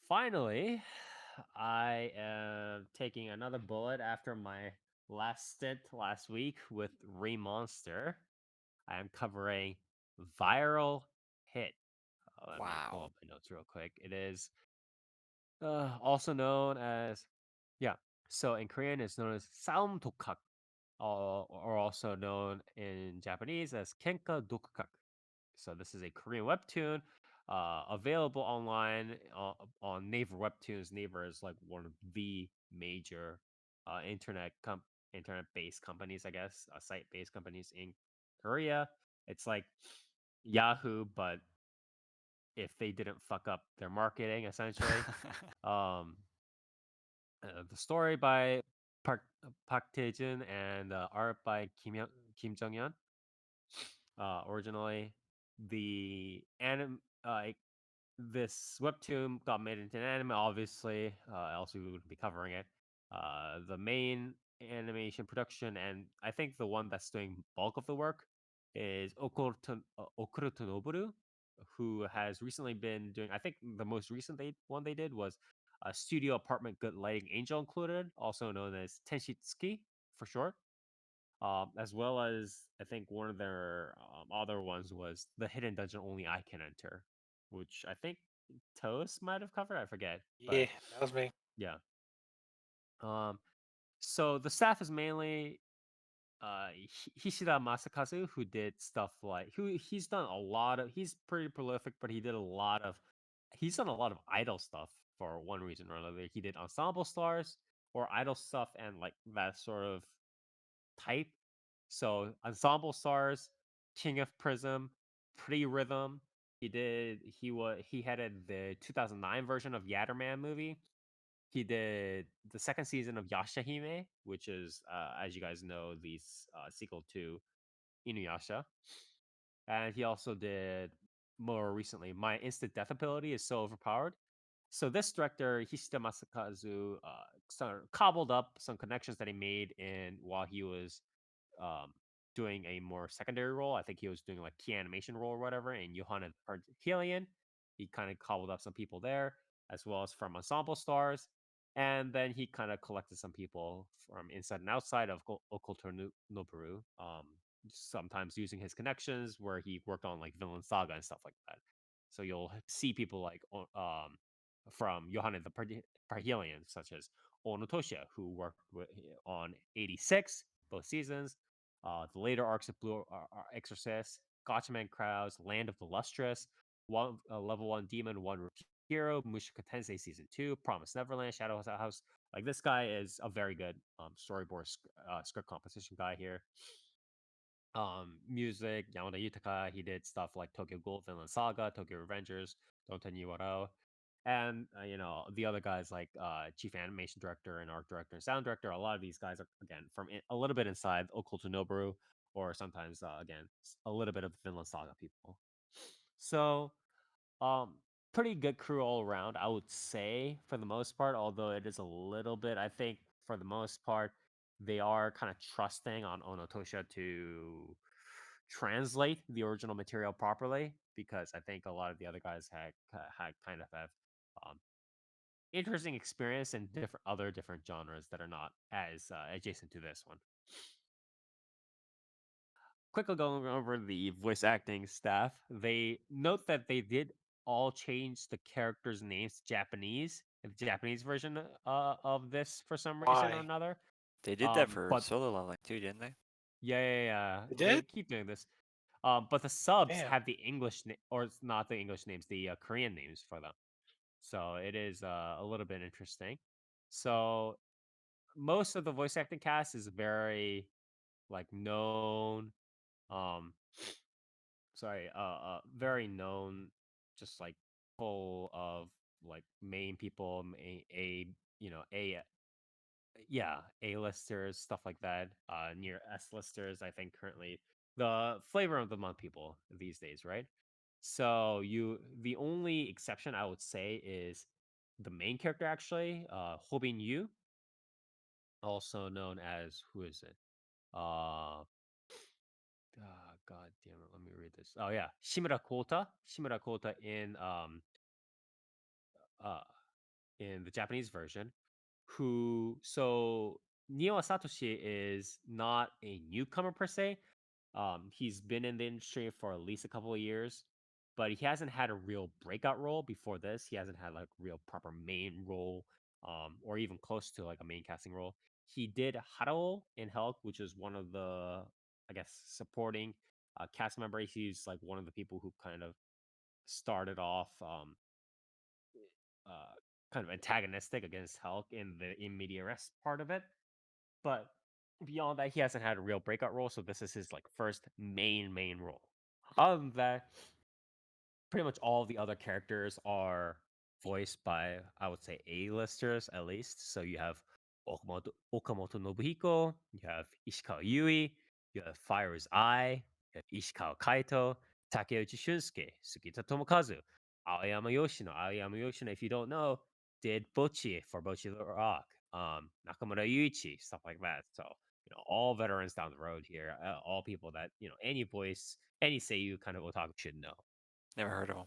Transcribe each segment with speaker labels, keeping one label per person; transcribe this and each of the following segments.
Speaker 1: Finally, I am taking another bullet after my last stint last week with Monster. I am covering Viral Hit. Let me pull
Speaker 2: Wow.
Speaker 1: up my notes real quick. It is also known as, yeah, so in Korean it's known as Saum Dokak, or also known in Japanese as Kenka Dokukak. So this is a Korean webtoon, available online on Naver Webtoons. Naver is like one of the major uh, internet com- internet-based companies, I guess, site-based companies in Korea. It's like Yahoo, but if they didn't fuck up their marketing, essentially. Um, the story by Park Tae-jun and art by Kim Jong-yeon. Originally, the this webtoon got made into an anime, obviously, else we wouldn't be covering it. The main animation production, and I think the one that's doing bulk of the work, is Okuruto Noboru, who has recently been doing. I think the most recent one they did was a studio apartment good lighting angel included, also known as Tenshitsuki for short. As well as I think one of their other ones was the hidden dungeon only I can enter, which I think Toast might have covered. I forget,
Speaker 2: Yeah,
Speaker 1: but
Speaker 2: that was me.
Speaker 1: yeah. Um, so the staff is mainly Hishida Masakazu, who did stuff like he's done a lot of. He's pretty prolific, but he's done a lot of idol stuff for one reason or another. He did ensemble stars or idol stuff and like that sort of type. So Ensemble Stars, King of Prism, Pretty Rhythm. He headed the 2009 version of Yatterman movie. He did the second season of Yashahime, which is, as you guys know, the sequel to Inuyasha. And he also did more recently, My Instant Death Ability is So Overpowered. So this director, Hishida Masakazu, sort of cobbled up some connections that he made in while he was um, doing a more secondary role. I think he was doing like key animation role or whatever. And Johanna Helian, he kind of cobbled up some people there, as well as from ensemble stars. And then he kind of collected some people from inside and outside of Okulto Noboru, sometimes using his connections where he worked on like Villain Saga and stuff like that. So you'll see people like from Johanna the Parhelion, such as Ono Tosha, who worked on 86, both seasons, the later arcs of Blue Exorcist, Gotchaman Crowds, Land of the Lustrous, Level 1 Demon, 1 Hero, Mushoku Tensei Season 2, Promise Neverland, Shadow House. Like, this guy is a very good storyboard script composition guy here. Music, Yamada Yutaka, he did stuff like Tokyo Ghoul, Vinland Saga, Tokyo Revengers, Don't Waro. And the other guys like chief animation director and art director and sound director. A lot of these guys are again from a little bit inside Occult Noboru, or sometimes again a little bit of Vinland Saga people. So um, pretty good crew all around, I would say, for the most part. Although it is a little bit, I think, for the most part, they are kind of trusting on Onotosha to translate the original material properly, because I think a lot of the other guys had kind of have um, interesting experience in different genres that are not as adjacent to this one. Quickly going over the voice acting staff, they note that they did all change the characters' names to Japanese, the Japanese version of this for some reason or
Speaker 2: Why?
Speaker 1: another.
Speaker 2: They did that for
Speaker 1: But
Speaker 2: Solo Leveling too, didn't they?
Speaker 1: yeah,
Speaker 2: They
Speaker 1: they
Speaker 2: did?
Speaker 1: keep doing this. But the subs
Speaker 2: Damn.
Speaker 1: have the or it's not the English names, the Korean names for them. So it is a little bit interesting. So most of the voice acting cast is very like known, um very known, just like full of like main people, a yeah, A-listers, stuff like that, near S-listers, I think currently the flavor of the month people these days, right? So the only exception I would say is the main character actually, Hobin Yu, also known as who is it? Uh God damn it, let me read this. Oh yeah, Shimura Kota in in the Japanese version, who so Neo Satoshi is not a newcomer per se. He's been in the industry for at least a couple of years, but he hasn't had a real breakout role before this. He hasn't had like real proper main role, or even close to like a main casting role. He did Harao in Hulk, which is one of the, I guess, supporting cast members. He's like one of the people who kind of started off uh, kind of antagonistic against Hulk in the in media res part of it. But beyond that, he hasn't had a real breakout role, so this is his like first main role. Other than that, pretty much all the other characters are voiced by, I would say, A-listers at least. So you have Okamoto Nobuhiko, you have Ishikawa Yui, you have Fire's Eye, you have Ishikawa Kaito, Takeuchi Shunsuke, Sugita Tomokazu, Aoyama Yoshino. Aoyama Yoshino, if you don't know, did Bocchi for Bocchi the Rock, Nakamura Yuichi, stuff like that. So, all veterans down the road here, all people that, any voice, any Seiyu kind of otaku should know.
Speaker 2: Never heard of him.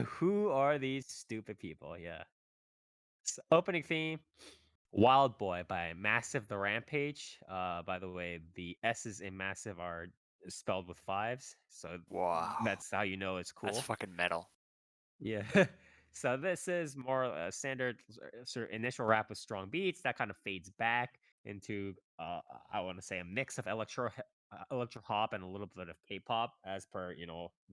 Speaker 1: Who are these stupid people? Yeah. Opening theme, Wild Boy by Massive the Rampage. By the way, the S's in Massive are spelled with fives. So
Speaker 2: Wow.
Speaker 1: that's how you know it's
Speaker 2: That's
Speaker 1: cool.
Speaker 2: fucking metal.
Speaker 1: Yeah. So this is more standard sort of initial rap with strong beats that kind of fades back into I want to say a mix of electro hop and a little bit of K-pop as per,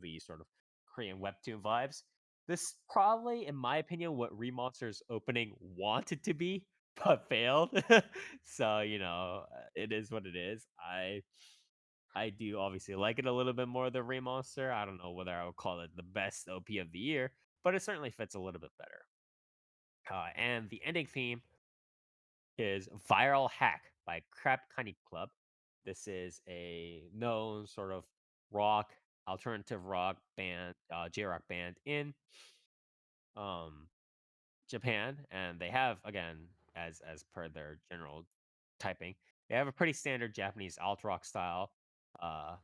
Speaker 1: the sort of Korean webtoon vibes. This probably, in my opinion, what Remonster's opening wanted to be, but failed. So, it is what it is. I do obviously like it a little bit more than Remonster. I don't know whether I would call it the best OP of the year, but it certainly fits a little bit better. And the ending theme is Viral Hack by Crab Cunny Club. This is a known sort of rock, alternative rock band, J rock band in um, Japan. And they have, again, as per their general typing, they have a pretty standard Japanese alt rock style. Uh,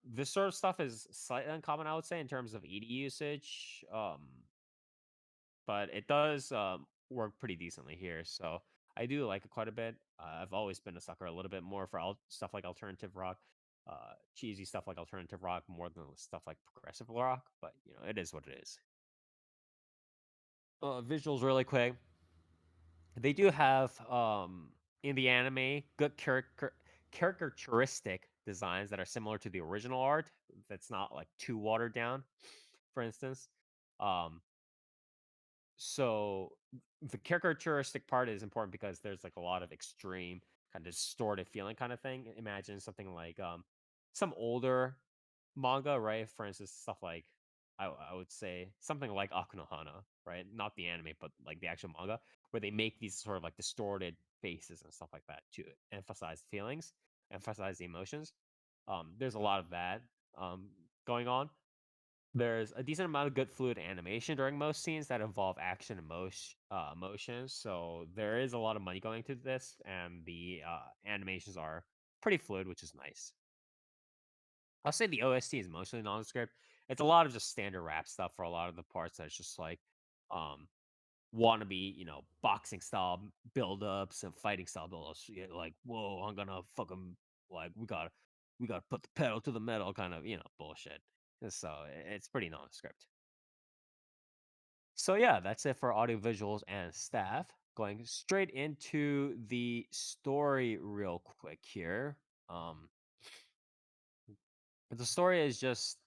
Speaker 1: this sort of stuff is slightly uncommon, I would say, in terms of ED usage. But it does work pretty decently here. So I do like it quite a bit. I've always been a sucker a little bit more for stuff like alternative rock, cheesy stuff like alternative rock more than stuff like progressive rock. But it is what it is. Visuals really quick. They do have in the anime good characteristic designs that are similar to the original art. That's not like too watered down. For instance, um, so the characteristic part is important because there's like a lot of extreme kind of distorted feeling kind of thing. Imagine something like some older manga, right? For instance, stuff like I would say something like Akunohana, right? Not the anime, but like the actual manga, where they make these sort of like distorted faces and stuff like that to emphasize feelings, emphasize the emotions. There's a lot of that um, going on. There's a decent amount of good fluid animation during most scenes that involve action and emotions. So there is a lot of money going to this, and the animations are pretty fluid, which is nice. I'll say the OST is mostly nondescript. It's a lot of just standard rap stuff for a lot of the parts that's just like um wannabe, boxing style build-ups and fighting style build-ups. Yeah, like, whoa, I'm gonna fucking like we gotta put the pedal to the metal kind of, bullshit. So it's pretty nondescript. So yeah, that's it for audio visuals and staff. Going straight into the story real quick here. Um the story is just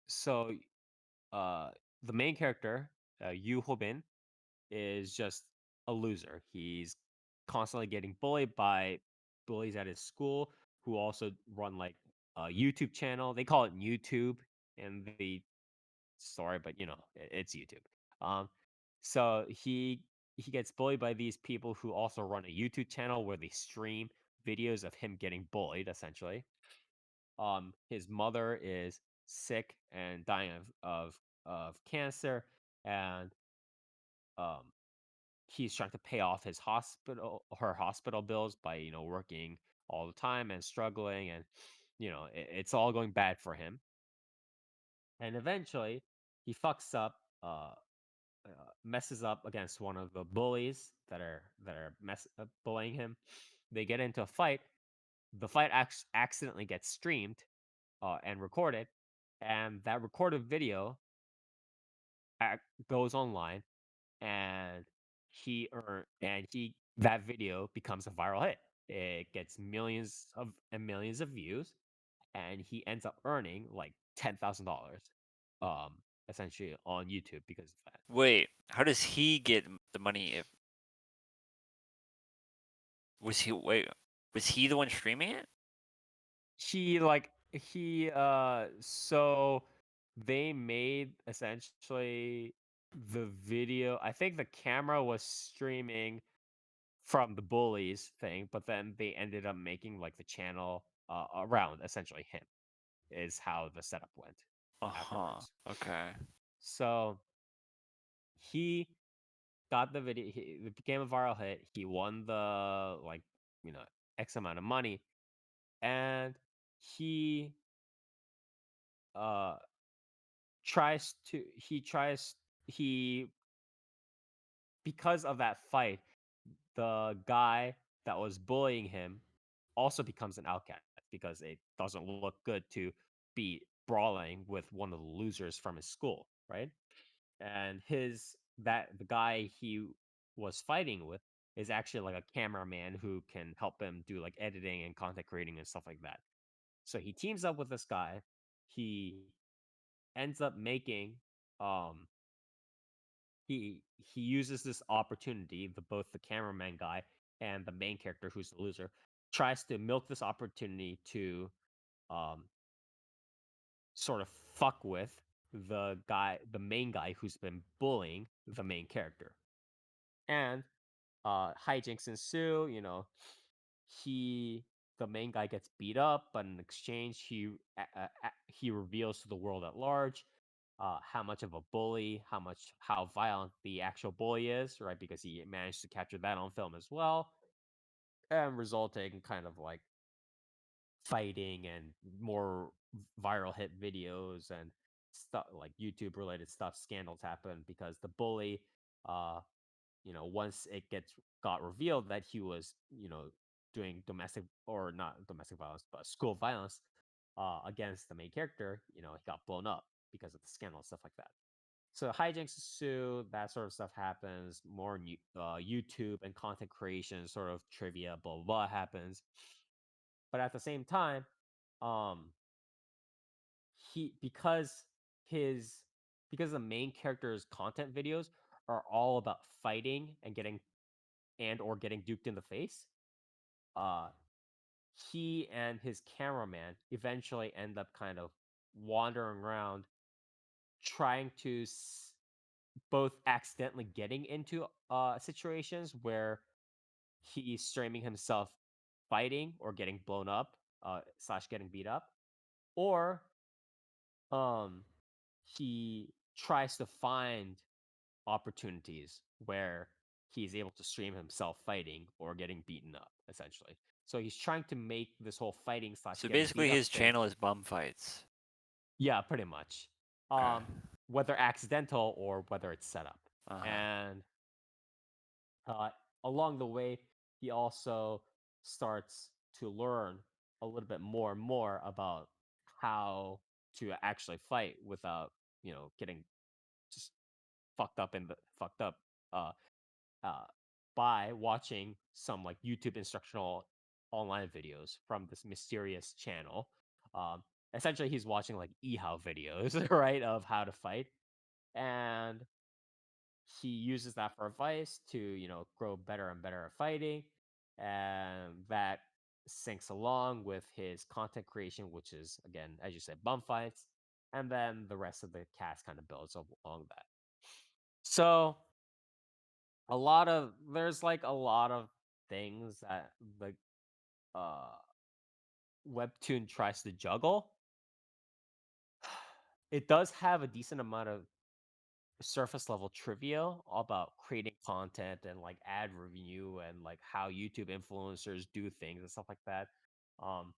Speaker 1: so uh the main character, Yu Hobin, is just a loser. He's constantly getting bullied by bullies at his school who also run like a YouTube channel. They call it YouTube in the story, but it's YouTube. Um, so he gets bullied by these people who also run a YouTube channel where they stream videos of him getting bullied, essentially. His mother is sick and dying of cancer, and um, he's trying to pay off her hospital bills by working all the time and struggling, and it's all going bad for him. And eventually, he fucks up. messes up against one of the bullies that are bullying him. They get into a fight. The fight accidentally gets streamed and recorded, and that recorded video goes online, and he that video becomes a viral hit. It gets millions of views, and he ends up earning like $10,000, um, essentially on YouTube because of that.
Speaker 2: Wait, how does he get the money if wait, was he the one streaming it?
Speaker 1: So they made essentially the video. I think the camera was streaming from the bullies thing, but then they ended up making like the channel around essentially him is how the setup went
Speaker 2: Uh-huh.
Speaker 1: afterwards.
Speaker 2: Okay.
Speaker 1: So he got the video. It became a viral hit. He won the you know X amount of money, and he uh tries to he tries he because of that fight, the guy that was bullying him also becomes an outcast because it doesn't look good to be brawling with one of the losers from his school, right? And the guy he was fighting with is actually like a cameraman who can help him do like editing and content creating and stuff like that. So he teams up with this guy. He ends up making um he uses this opportunity, both the cameraman guy and the main character who's the loser tries to milk this opportunity to um sort of fuck with the main guy who's been bullying the main character. And hijinks ensue, he the main guy gets beat up, but in exchange he reveals to the world at large how much of a bully, how violent the actual bully is, right? Because he managed to capture that on film as well, and resulting in kind of like fighting and more viral hit videos and stuff like YouTube related stuff. Scandals happen because the bully, uh, once it got revealed that he was, doing domestic or not domestic violence, but school violence against the main character, he got blown up because of the scandal and stuff like that. So hijinks ensue, that sort of stuff happens. More YouTube and content creation, sort of trivia, blah blah blah happens. But at the same time, um, he his because the main character's content videos are all about fighting and getting duked in the face. Uh, he and his cameraman eventually end up kind of wandering around trying to both accidentally getting into situations where he's streaming himself fighting or getting blown up slash getting beat up, or um he tries to find opportunities where he's able to stream himself fighting or getting beaten up essentially. So he's trying to make this whole fighting slash
Speaker 2: So
Speaker 1: getting beat
Speaker 2: basically
Speaker 1: up
Speaker 2: his
Speaker 1: thing.
Speaker 2: channel is bum fights.
Speaker 1: Yeah, pretty much.
Speaker 2: Okay.
Speaker 1: Whether accidental or whether it's set up.
Speaker 2: Uh-huh.
Speaker 1: And uh, along the way, he also starts to learn a little bit more and more about how to actually fight without, getting just fucked up uh, uh, by watching some like YouTube instructional online videos from this mysterious channel. Um, Essentially, he's watching like eHow videos, right, of how to fight, and he uses that for advice to grow better and better at fighting, and that syncs along with his content creation, which is again, as you said, bum fights, and then the rest of the cast kind of builds along that. So there's like a lot of things that the uh webtoon tries to juggle. It does have a decent amount of surface level trivia about creating content and like ad revenue and like how YouTube influencers do things and stuff like that. Um,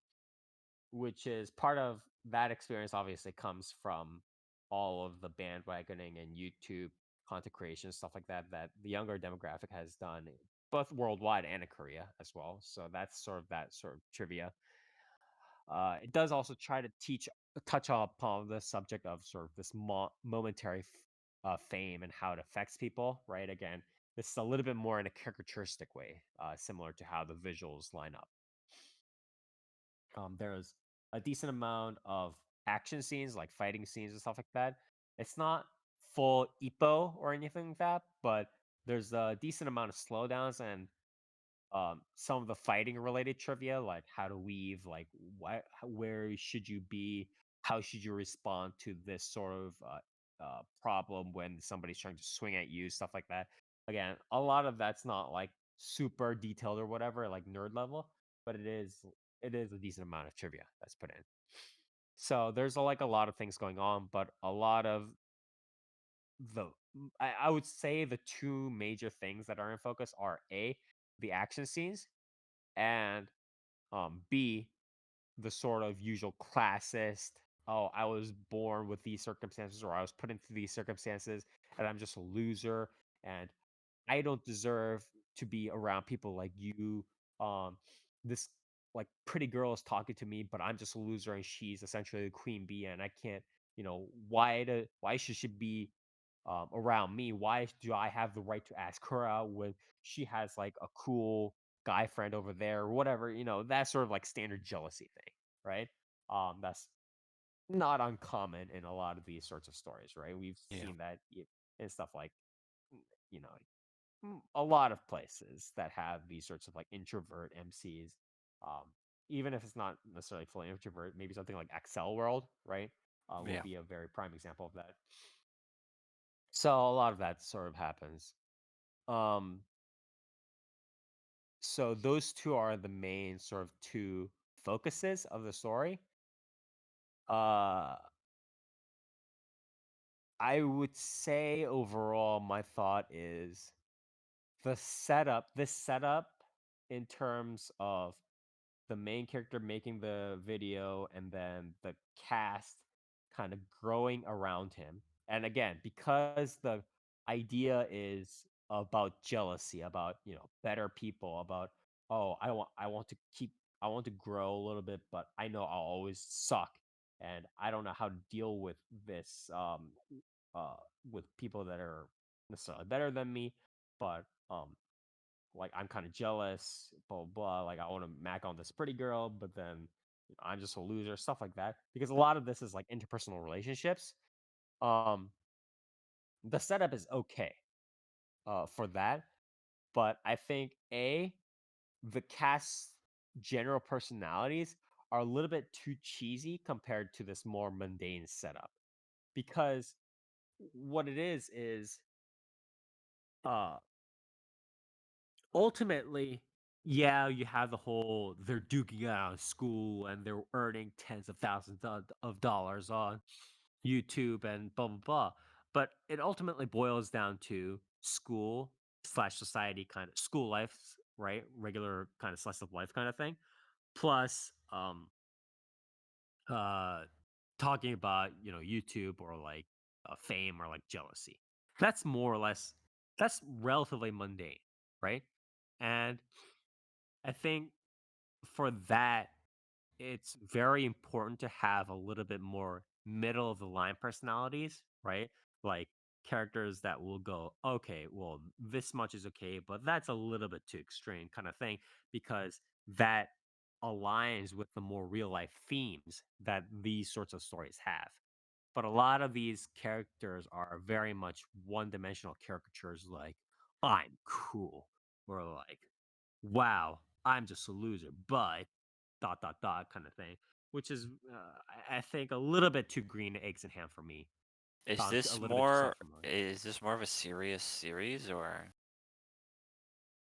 Speaker 1: which is part of that experience obviously comes from all of the bandwagoning and YouTube content creation, stuff like that, that the younger demographic has done, both worldwide and in Korea as well. So that's sort of that sort of trivia. It does also try to touch upon the subject of sort of this momentary fame and how it affects people, right? Again, this is a little bit more in a caricaturistic way, similar to how the visuals line up. There's a decent amount of action scenes, like fighting scenes and stuff like that. It's not full Ippo or anything like that, but there's a decent amount of slowdowns and some of the fighting related trivia, like how to weave, like where should you be, how should you respond to this sort of problem when somebody's trying to swing at you, stuff like that. Again, a lot of that's not like super detailed or whatever, like nerd level, but it is a decent amount of trivia that's put in. So there's like a lot of things going on, but a lot of I would say the two major things that are in focus are A, the action scenes, and B, the sort of usual classist, oh, I was born with these circumstances or I was put into these circumstances and I'm just a loser and I don't deserve to be around people like you. This like pretty girl is talking to me, but I'm just a loser and she's essentially the queen bee and I can't, why should she be around me? Why do I have the right to ask her out when she has like a cool guy friend over there or whatever? That sort of like standard jealousy thing, right? That's not uncommon in a lot of these sorts of stories, right? We've
Speaker 2: Yeah.
Speaker 1: seen that in stuff like, you know, a lot of places that have these sorts of like introvert MCs. Um, Even if it's not necessarily fully introvert, maybe something like Excel World, right? Will
Speaker 2: Yeah.
Speaker 1: be a very prime example of that. So a lot of that sort of happens. Um, so those two are the main sort of two focuses of the story. Uh, I would say overall, my thought is this setup in terms of the main character making the video and then the cast kind of growing around him. And again, because the idea is about jealousy, about, better people, about, oh, I want to grow a little bit, but I know I'll always suck and I don't know how to deal with this uh with people that are necessarily better than me, but like I'm kind of jealous, blah blah blah. Like I want to mac on this pretty girl, but then I'm just a loser, stuff like that. Because a lot of this is like interpersonal relationships. Um, the setup is okay for that, but I think the cast's general personalities are a little bit too cheesy compared to this more mundane setup. Because what it is uh ultimately, yeah, you have the whole they're duking it out in school and they're earning tens of thousands of dollars on YouTube and blah blah blah. But it ultimately boils down to school slash society kind of school life, right? Regular kind of slice of life kind of thing. Plus, uh, talking about YouTube or like fame or like jealousy. That's more or less that's relatively mundane, right? And I think for that, it's very important to have a little bit more middle of the line personalities, right? Like characters that will go, okay, well, this much is okay, but that's a little bit too extreme kind of thing, because that aligns with the more real life themes that these sorts of stories have. But a lot of these characters are very much one dimensional caricatures, like, I'm cool, or like, wow, I'm just a loser, but dot dot dot kind of thing, which is I think a little bit too green eggs and ham for me. A little bit too self-promoting.
Speaker 2: Is this more of a serious series or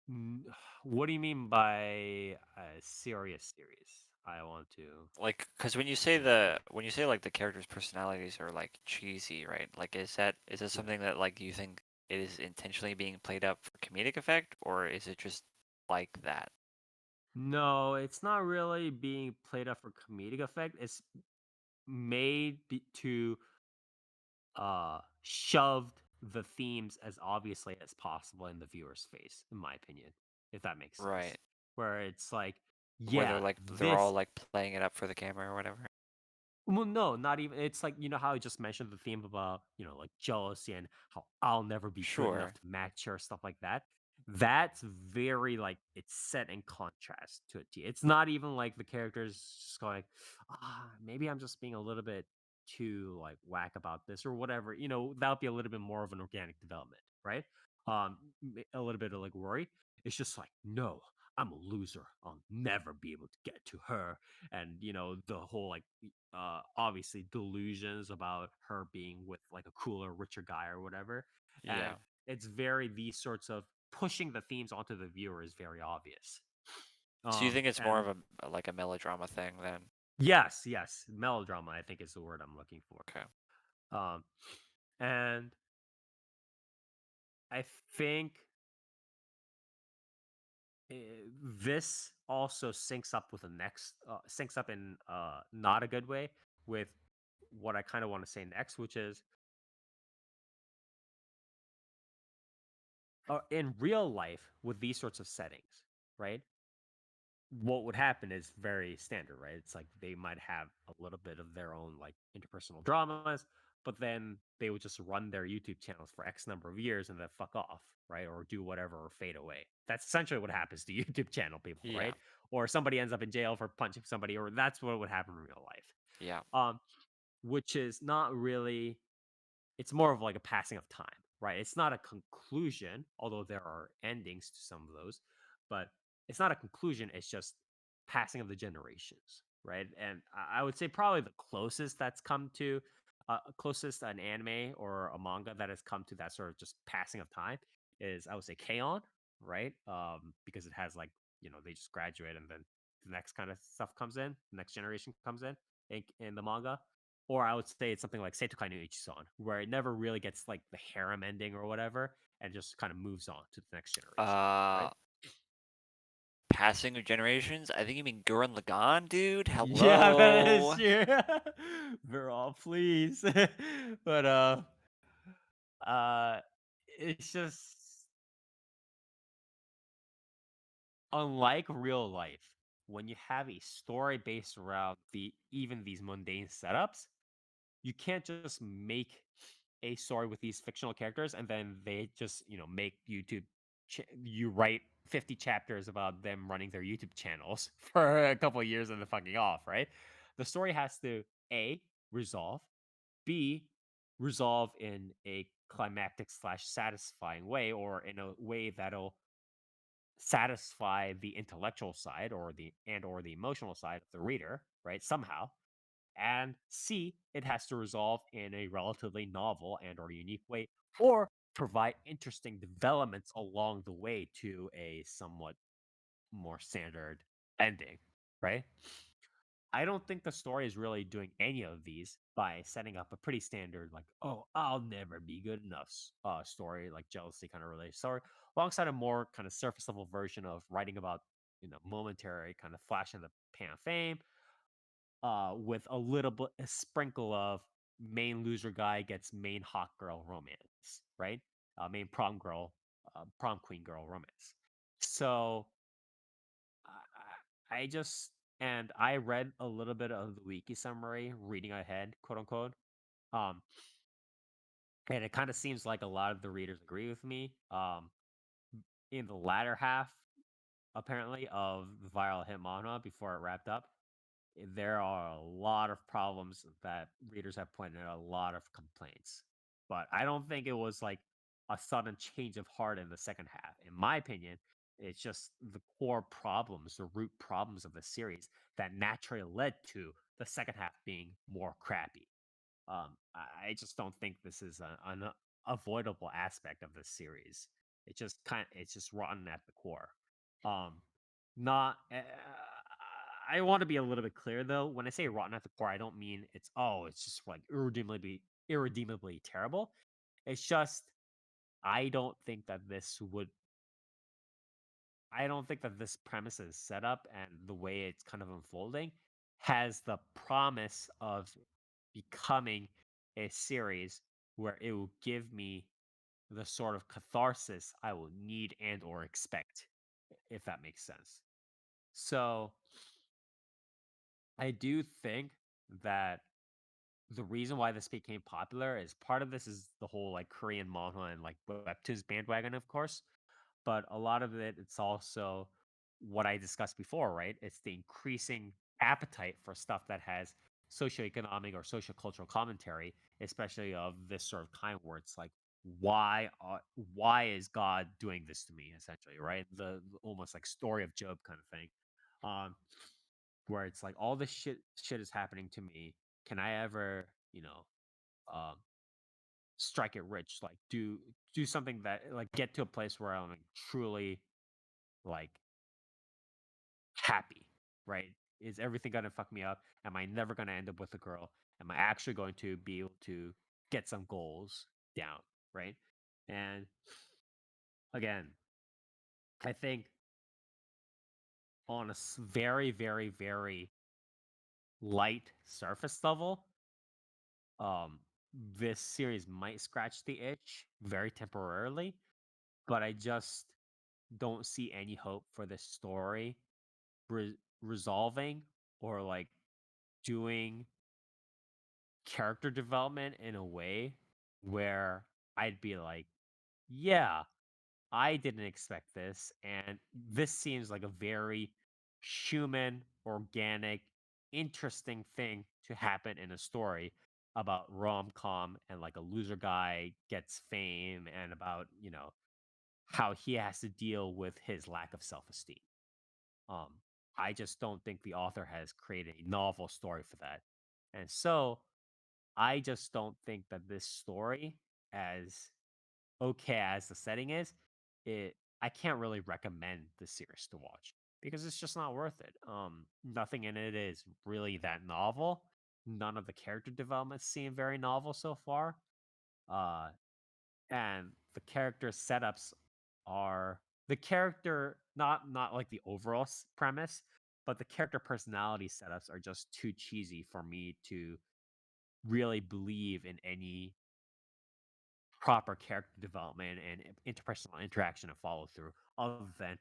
Speaker 1: Mm, What do you mean by a serious series? I want to.
Speaker 2: like because when you say like the characters' personalities are like cheesy, right? Like is that
Speaker 1: Yeah.
Speaker 2: something that like you think it is intentionally being played up for comedic effect, or is it just like that?
Speaker 1: No, it's not really being played up for comedic effect. It's to shoved the themes as obviously as possible in the viewer's face, in my opinion, if that makes sense.
Speaker 2: Right.
Speaker 1: Where it's like,
Speaker 2: Where
Speaker 1: yeah,
Speaker 2: they're all
Speaker 1: this
Speaker 2: like playing it up for the camera or whatever.
Speaker 1: well, no, not even. It's like, how I just mentioned the theme about, like jealousy and how I'll never be good enough
Speaker 2: Sure.
Speaker 1: to match her, stuff like that. That's very like it's set in contrast to a T. It's not even like the characters just going, maybe I'm just being a little bit too like whack about this or whatever. That would be a little bit more of an organic development, right? A little bit of like worry. It's just like, no, I'm a loser. I'll never be able to get to her. And the whole like obviously delusions about her being with like a cooler, richer guy or whatever. And
Speaker 2: Yeah.
Speaker 1: it's very these sorts of pushing the themes onto the viewer is very obvious.
Speaker 2: So you think it's more
Speaker 1: And
Speaker 2: of like a melodrama thing then?
Speaker 1: yes, yes, melodrama I think is the word I'm looking for.
Speaker 2: Okay.
Speaker 1: Um, and I think uh, this also syncs up with the next syncs up in not a good way with what I kind of want to say next, which is in real life with these sorts of settings, right? What would happen is very standard, right? It's like they might have a little bit of their own like interpersonal dramas, but then they would just run their YouTube channels for X number of years and then fuck off, right? Or do whatever or fade away. That's essentially what happens to YouTube channel people,
Speaker 2: Yeah.
Speaker 1: right? Or somebody ends up in jail for punching somebody, or that's what would happen in real life.
Speaker 2: Yeah.
Speaker 1: Which is not really it's more of like a passing of time, right? It's not a conclusion, although there are endings to some of those, but it's not a conclusion. It's just passing of the generations, right? And I would say probably the closest that's come to, closest an anime or a manga that has come to that sort of just passing of time is I would say K-On, right? Because it has like they just graduate and then the next kind of stuff comes in, the next generation comes in the manga, or I would say it's something like Seitokai no Ichisan, where it never really gets like the harem ending or whatever, and just kind of moves on to the next generation,
Speaker 2: Uh,
Speaker 1: right?
Speaker 2: Passing of generations? I think you mean Gurren Lagann, dude.
Speaker 1: Yeah, that is
Speaker 2: Hello.
Speaker 1: true. We're all pleased. But uh it's just unlike real life, when you have a story based around even these mundane setups, you can't just make a story with these fictional characters and then they just make you write 50 chapters about them running their YouTube channels for a couple of years and then fucking off, right? The story has to a resolve, b resolve in a climactic slash satisfying way, or in a way that'll satisfy the intellectual side or the emotional side of the reader, right? Somehow. And C, it has to resolve in a relatively novel and or unique way, or provide interesting developments along the way to a somewhat more standard ending, right? I don't think the story is really doing any of these by setting up a pretty standard, like, oh, I'll never be good enough story, like jealousy kind of related story, alongside a more kind of surface level version of writing about, momentary kind of flash in the pan of fame, with a little bit, a sprinkle of main loser guy gets main hot girl romance, right? Main prom queen girl romance. So I just and I read a little bit of the wiki summary, reading ahead, quote unquote. Um, and it kind of seems like a lot of the readers agree with me. In the latter half, apparently, of the viral hit manga before it wrapped up, there are a lot of problems that readers have pointed out, a lot of complaints. But I don't think it was like a sudden change of heart in the second half. In my opinion, it's just the core problems, the root problems of the series that naturally led to the second half being more crappy. I just don't think this is an avoidable aspect of this series. It's just rotten at the core. Um, not. I want to be a little bit clear though. When I say rotten at the core, I don't mean it's just like irredeemably terrible. It's just I don't think that this would. I don't think that this premise is set up and the way it's kind of unfolding has the promise of becoming a series where it will give me the sort of catharsis I will need and or expect, if that makes sense. So I do think that the reason why this became popular is part of this is the whole like Korean manga and like webtoons bandwagon, of course. But a lot of it, it's also what I discussed before, right? It's the increasing appetite for stuff that has socioeconomic or social cultural commentary, especially of this sort of kind where it's like, why is God doing this to me, essentially, right? The almost like story of Job kind of thing. Um, where it's like all this shit is happening to me. Can I ever, um strike it rich, like do something that like get to a place where I'm like, truly like happy, right? Is everything gonna fuck me up? Am I never gonna end up with a girl? Am I actually going to be able to get some goals down, right? And again, I think on a very, very, very light surface level, um, this series might scratch the itch very temporarily, but I just don't see any hope for this story resolving or like doing character development in a way where I'd be like, yeah, I didn't expect this. And this seems like a very human, organic, interesting thing to happen in a story about rom com and like a loser guy gets fame and about, how he has to deal with his lack of self esteem. Um, I just don't think the author has created a novel story for that. And so I just don't think that this story, as okay as the setting is, I can't really recommend the series to watch because it's just not worth it. Nothing in it is really that novel. None of the character developments seem very novel so far. Uh, and the character setups are the character not like the overall premise, but the character personality setups are just too cheesy for me to really believe in any proper character development and interpersonal interaction and follow through other than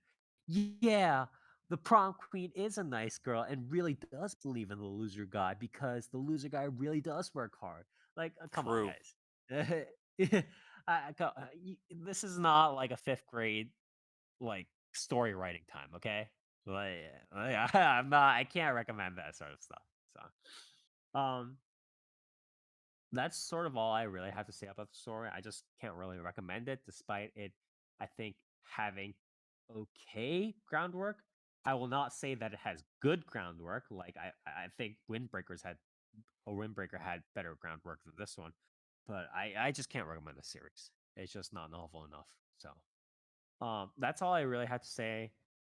Speaker 1: yeah, the prom queen is a nice girl and really does believe in the loser guy because the loser guy really does work hard. Like, come on,
Speaker 2: True.
Speaker 1: guys. This is not like a fifth grade like story writing time, okay? I'm not. I can't recommend that sort of stuff. So, that's sort of all I really have to say about the story. I just can't really recommend it, despite it, I think, having okay groundwork. I will not say that it has good groundwork. Like I think Windbreaker had better groundwork than this one, but I just can't recommend the series. It's just not novel enough. So, that's all I really have to say.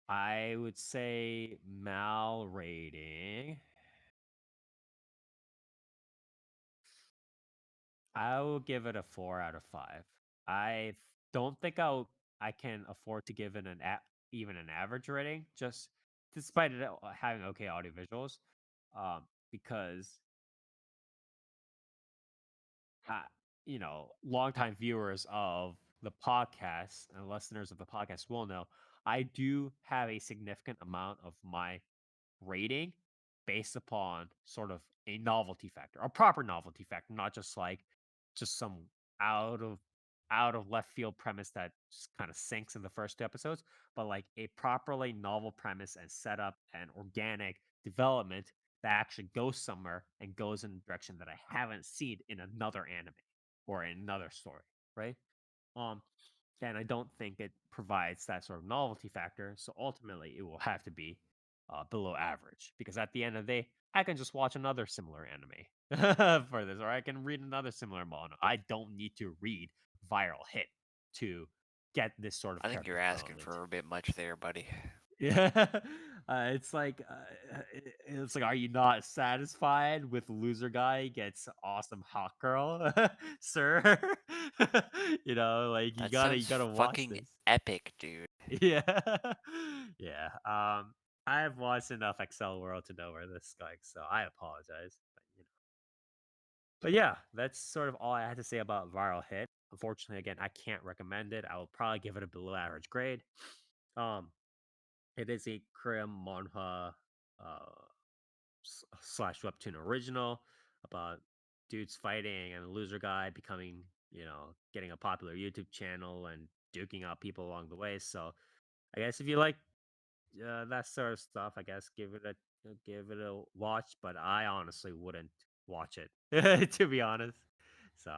Speaker 1: I would say Mal rating. I will give it a 4 out of 5. I don't think I can afford to give it even an average rating, just despite it having okay audio visuals, because uh, longtime viewers of the podcast and listeners of the podcast will know I do have a significant amount of my rating based upon sort of a novelty factor, a proper novelty factor, not just like just some out of out of left field premise that just kind of sinks in the first two episodes, but like a properly novel premise and setup and organic development that actually goes somewhere and goes in a direction that I haven't seen in another anime or in another story, right? Um, and I don't think it provides that sort of novelty factor. So ultimately, it will have to be below average because at the end of the day, I can just watch another similar anime for this, or I can read another similar manga. I don't need to read Viral Hit to get this sort of
Speaker 2: I think
Speaker 1: character
Speaker 2: you're asking
Speaker 1: development.
Speaker 2: for a bit much there, buddy.
Speaker 1: Yeah, it's like, are you not satisfied with loser guy gets awesome hot girl, sir? Like
Speaker 2: That
Speaker 1: you
Speaker 2: sounds
Speaker 1: gotta watch
Speaker 2: fucking
Speaker 1: this.
Speaker 2: epic, dude.
Speaker 1: Yeah, yeah. I've watched enough Excel World to know where this is going, so I apologize. But yeah, that's sort of all I had to say about Viral Hit. Unfortunately, again, I can't recommend it. I will probably give it a below average grade. Um, it is a Korean manhwa slash webtoon original about dudes fighting and a loser guy becoming, getting a popular YouTube channel and duking out people along the way. So I guess if you like that sort of stuff, I guess give it a watch. But I honestly wouldn't watch it to be honest. So